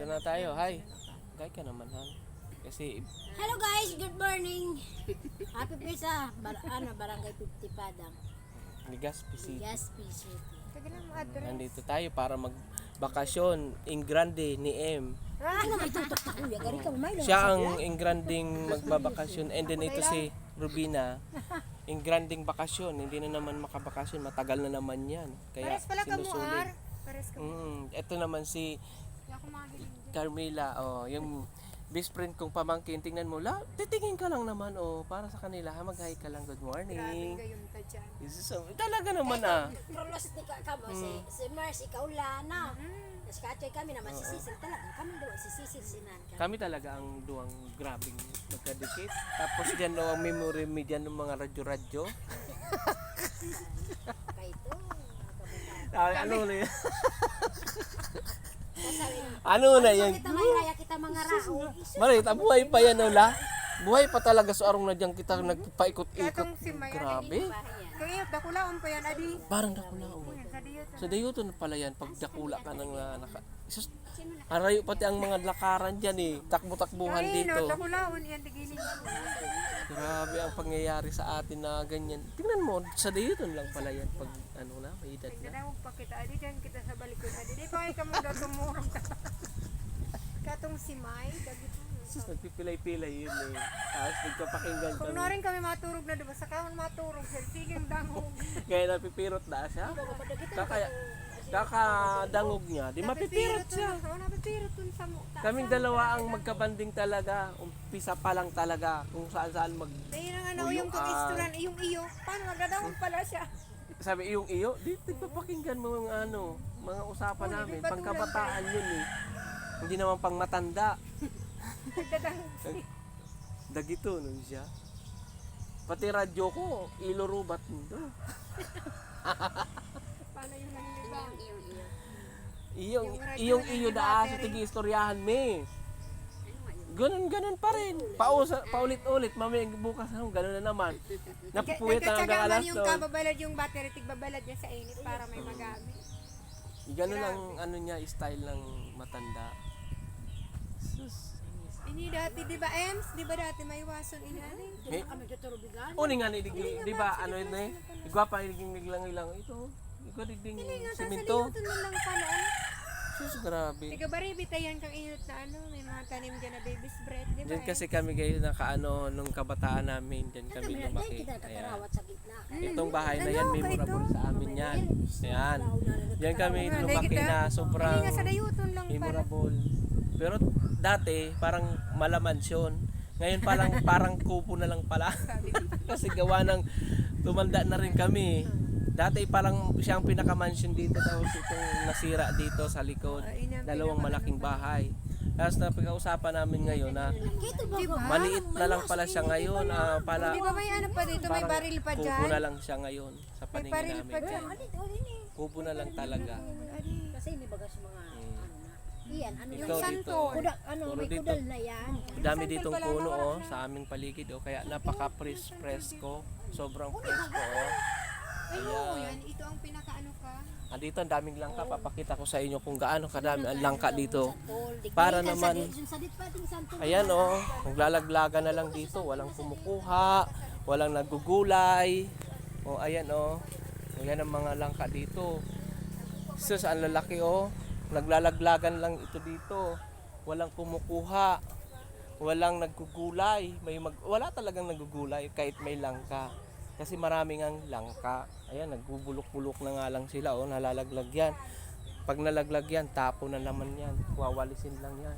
Dito na tayo. Hi. Gay ka naman, Han. Kasi, Hello guys, good morning. Happy Pisa, Barangay 50 Padang, Legazpi City. Legazpi City. Nandito tayo para magbakasyon. Ingrande ni M. Ano may tutok na kuya? Gari ka may Siya ang ingranding magbabakasyon. And then ito si Rubina. Ingranding bakasyon. Hindi na naman makabakasyon. Matagal na naman yan. Kaya Pares pala ka mo, sinusulit. Ar. Pares ka mo. Ito naman si Ako mahiling dyan. Carmela. Oh, yung best friend kong pamangkin. Tingnan mo. Titingin ka lang naman. Oh, para sa kanila. Mag-hi ka lang. Good Grabe morning. gayon ta dyan. So, talaga naman ah. Prolos ni ka mo si Mars ikaw la na. Tapos katoy kami naman si Sisil talaga. Kami daw si Sisil sinan ka. Kami talaga ang duwang grabing magkadikit. Tapos dyan no, ang memory me dyan ng mga radyo-radyo. Kay to. Ano na yan? Ano na yan? Kita may raya kita mga rao. Marit, buhay pa yan la. Buhay pa talaga sa arong na dyan kita nagpaikot-ikot. Katong si Maya. Grabe. Kung iyot, dakulaon pa yan, adi. Parang dakulaon. Yan, sa diyot. Sa dayuton pala yan. Pag dakula ka ng Isus, arayo pati ang mga lakaran dyan eh. Takbo-takbuhan Ay, dito. no, dakulaon, yan, tigiling. Grabe ang pangyayari sa atin na ganyan. Tingnan mo, sa dayuton lang pala yan. Pag may edad na. Nagdadawag pa kita, adi, dyan kita sa balikod, adi. Di pa kayo mo daw tumurong ka. Katong si May, dagit mo. Sus, nagpipilay-pilay yun eh. Tapos nagpapakinggan Kung kami. na rin kami maturog na, diba? Sa kahon maturog, sir, sigang dangog. Kaya napipirot na siya. Kakadangog niya. Di mapipirot siya. Oo, napipirot dun sa mukha. Kaming dalawa ang magkabanding talaga. Umpisa pa lang talaga. Kung saan-saan Dahil na nga na, yung kung yung iyo, paano magdadawag pala siya? Sabi iyong iyo, di papakinggan mo mga mga usapan namin. Pangkabataan yun eh. Hindi naman pang matanda. Nagdadawag siya. Dagito nun siya. Pati radyo ko, ilurubat nito. Paano yung nangyayabang? Iyong iyo daa sa tigi istoryahan me. Ganun pa rin. Paulit-ulit. Mamaya bukas ganun na naman. Napupuwit na hanggang Nagkatsaga alas man yung kababalad yung battery, tigbabalad niya sa init para may magamit. Ganun ang niya, style ng matanda. Sus. Ini dati, di ba, Ems? Di ba dati may wason inani? Eh, Kami tuturubigan. Uni nga ni di ba ano yun eh? Igwapa ni lang ito. Igwa digding simento. Ito na lang pala. Sus, grabe. Tiga baribita yan kang inot na may mga tanim dyan na baby's breath, di ba? Diyan kasi kami guys nung kabataan namin, diyan kami lumaki. Kita Ayan. katarawat sa gitna. Itong bahay na yan, memorable sa amin yan. Ayan. Diyan kami lumaki na sobrang Hindi nga sa dayuton lang pala. memorable. Pero dati, parang malamansyon. Ngayon parang kupo na lang pala. Kasi gawa ng tumanda na rin kami. Dati parang siyang pinaka-mansion dito, tapos itong nasira dito sa likod. Dalawang malaking bahay. Tapos napag-uusapan namin ngayon na maliit na lang pala siya ngayon. Di ba may ano pa dito, may Parang baril pa dyan? kupo na lang siya ngayon sa May paningin baril pa namin. dyan. Kupo na lang talaga. Kasi hindi bagas mga ano na. Iyan, ano Yung Ito, santol. Kuda, ano, Puro may dito. kudal na yan. Dami ditong puno sa aming paligid kaya napaka-presko. Sobrang presko Ay, oo, yan. Ito ang pinakaano ka. Dito ang daming langka, papakita ko sa inyo kung gaano kadami ang langka dito. Santol. Para naman, Sa ditpating santol. ayan maglalaglaga na lang dito, walang kumukuha, walang nagugulay. Ayan ayan ang mga langka dito. Sus, ang lalaki naglalaglagan lang ito dito. Walang kumukuha, walang nagugulay, wala talagang nagugulay kahit may langka. Kasi maraming ang langka. Ayan, nagbubulok-bulok na nga lang sila. Nalalaglag yan. Pag nalaglag yan, tapo na naman yan. Wawalisin lang yan.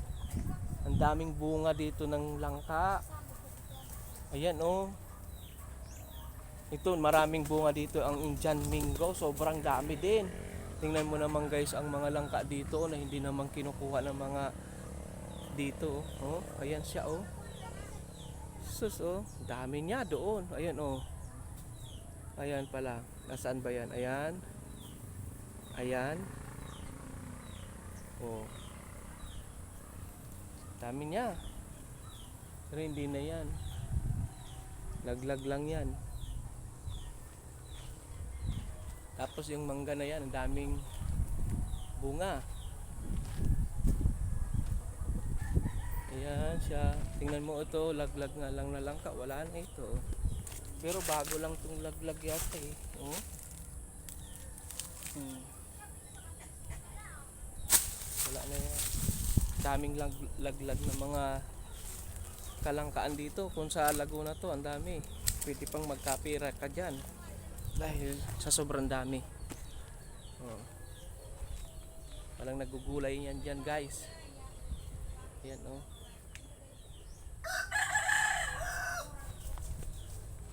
Ang daming bunga dito ng langka. Ayan, Ito, maraming bunga dito. Ang Indian Mingo, sobrang dami din. Tingnan mo naman guys, ang mga langka dito na hindi naman kinukuha ng mga dito. Ayan siya, Sus, dami niya doon. Ayan, Ayan pala. Nasaan ba yan? Ayan. Ayan. Dami niya. Pero hindi na yan. Laglag lang yan. Tapos yung mangga na yan, ang daming bunga. lang siya. Tingnan mo ito, laglag nga lang na langka. Wala na ito. Pero bago lang itong laglag yata eh. Oh. Wala na yan. Daming laglag na mga kalangkaan dito. Kung sa Laguna to, ang dami. Pwede pang magkapira ka dyan. Dahil sa sobrang dami. Oh. Walang nagugulay yan dyan guys. Yan oh.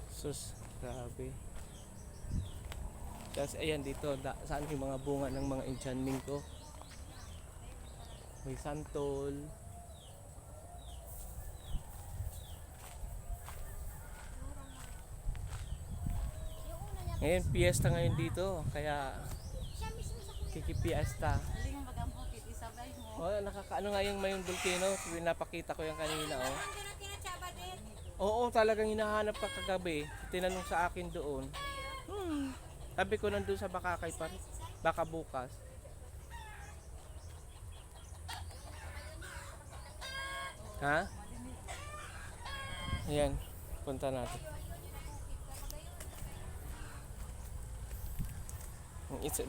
Sus, grabe. Tapos ayan dito, saan yung mga bunga ng mga enchanting ko. May santol. Ngayon, piyesta ngayon dito. Kaya, kikipiesta. Oh, nakakaano nga yung Mayong Volcano. Pinapakita ko yung kanina, oh. Oo, talagang hinahanap ka kagabi. Tinanong sa akin doon. Sabi ko nandun sa Bakakay pa rin. Baka bukas. Ha? Ayan, punta natin.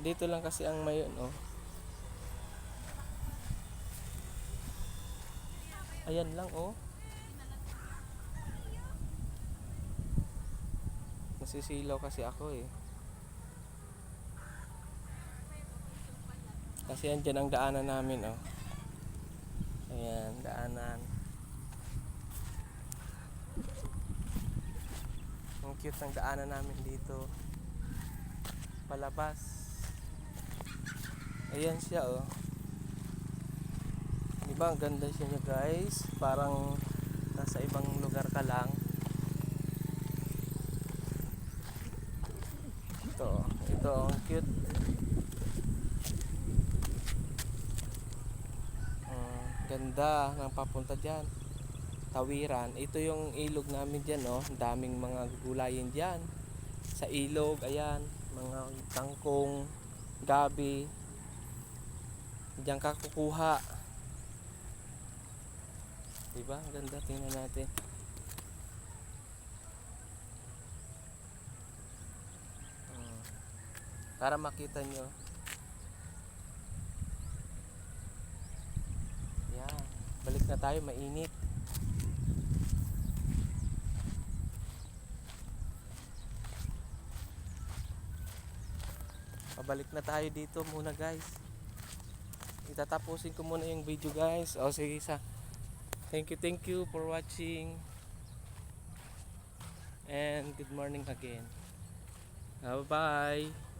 Dito lang kasi ang mayon, oh. Ayan lang, oh. Nasisilaw kasi ako, eh. Kasi andyan ang daanan namin, oh. Ayan, daanan. Ang cute ng daanan namin dito. Palabas. Ayan siya, oh. Diba ang ganda siya niya guys. Parang nasa ibang lugar ka lang. Ito ang cute. Ganda ng papunta dyan. Tawiran. Ito yung ilog namin dyan, oh. Daming mga gulayin dyan. Sa ilog, ayan. Mga tangkong, gabi. Diyan ka kukuha. Diba? Ang ganda. Tingnan natin. Para makita nyo. Yan. Balik na tayo. Mainit. Pabalik na tayo dito muna guys. Itatapusin ko muna yung video guys. O sige sa. Thank you for watching. And good morning again. Bye bye.